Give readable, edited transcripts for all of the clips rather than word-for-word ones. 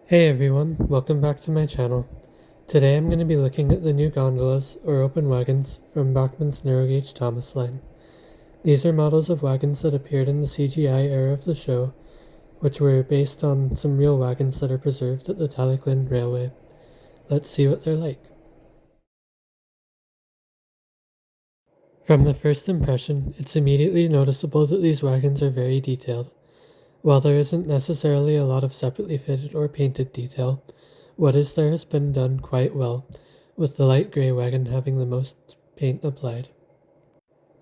Hey everyone, welcome back to my channel. Today I'm going to be looking at the new gondolas, or open wagons, from Bachmann's narrow gauge Thomas line. These are models of wagons that appeared in the CGI era of the show, which were based on some real wagons that are preserved at the Talyllyn Railway. Let's see what they're like. From the first impression, it's immediately noticeable that these wagons are very detailed. While there isn't necessarily a lot of separately fitted or painted detail, what is there has been done quite well, with the light grey wagon having the most paint applied.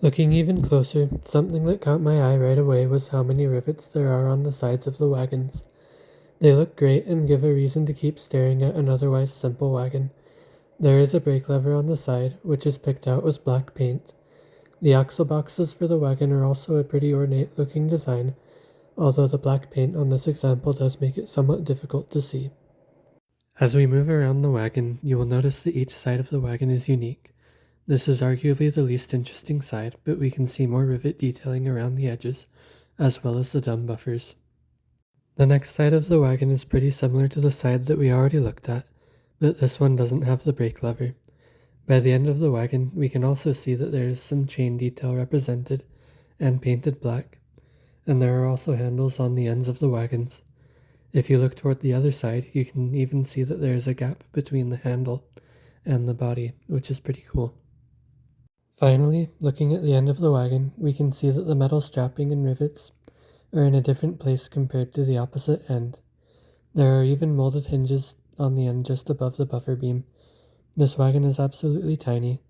Looking even closer, something that caught my eye right away was how many rivets there are on the sides of the wagons. They look great and give a reason to keep staring at an otherwise simple wagon. There is a brake lever on the side, which is picked out with black paint. The axle boxes for the wagon are also a pretty ornate looking design, although the black paint on this example does make it somewhat difficult to see. As we move around the wagon, you will notice that each side of the wagon is unique. This is arguably the least interesting side, but we can see more rivet detailing around the edges, as well as the dumb buffers. The next side of the wagon is pretty similar to the side that we already looked at, but this one doesn't have the brake lever. By the end of the wagon, we can also see that there is some chain detail represented and painted black, and there are also handles on the ends of the wagons. If you look toward the other side, you can even see that there is a gap between the handle and the body, which is pretty cool. Finally, looking at the end of the wagon, we can see that the metal strapping and rivets are in a different place compared to the opposite end. There are even molded hinges on the end just above the buffer beam. This wagon is absolutely tiny,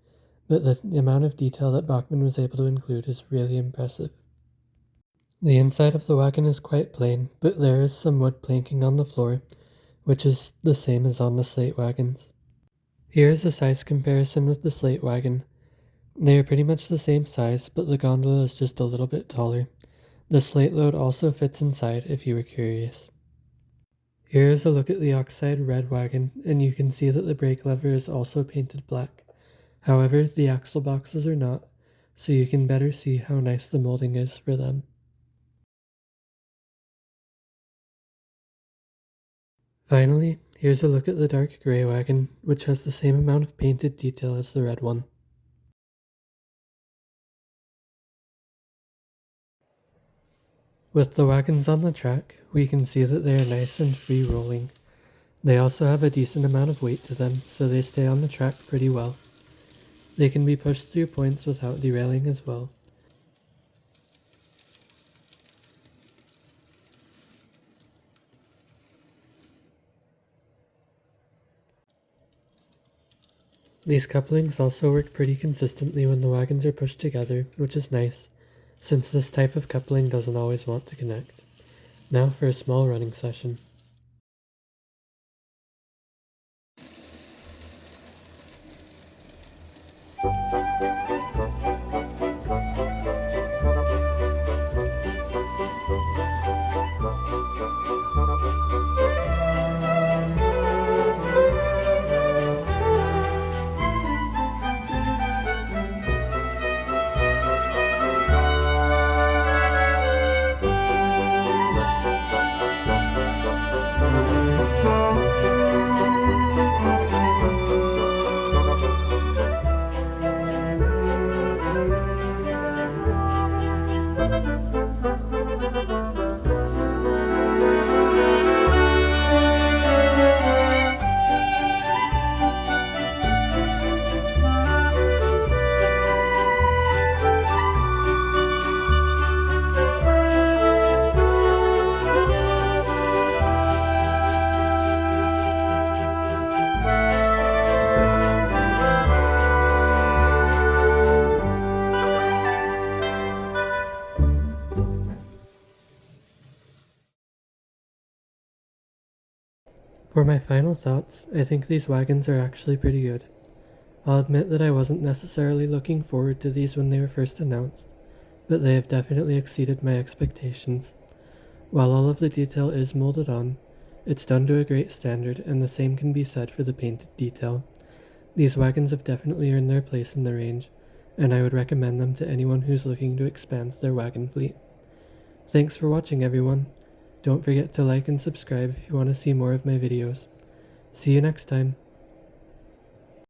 but the amount of detail that Bachmann was able to include is really impressive. The inside of the wagon is quite plain, but there is some wood planking on the floor, which is the same as on the slate wagons. Here is a size comparison with the slate wagon. They are pretty much the same size, but the gondola is just a little bit taller. The slate load also fits inside if you were curious. Here is a look at the oxide red wagon, and you can see that the brake lever is also painted black. However, the axle boxes are not, so you can better see how nice the molding is for them. Finally, here's a look at the dark grey wagon, which has the same amount of painted detail as the red one. With the wagons on the track, we can see that they are nice and free rolling. They also have a decent amount of weight to them, so they stay on the track pretty well. They can be pushed through points without derailing as well. These couplings also work pretty consistently when the wagons are pushed together, which is nice, since this type of coupling doesn't always want to connect. Now for a small running session. For my final thoughts, I think these wagons are actually pretty good. I'll admit that I wasn't necessarily looking forward to these when they were first announced, but they have definitely exceeded my expectations. While all of the detail is molded on, it's done to a great standard, and the same can be said for the painted detail. These wagons have definitely earned their place in the range, and I would recommend them to anyone who's looking to expand their wagon fleet. Thanks for watching, everyone. Don't forget to like and subscribe if you want to see more of my videos. See you next time.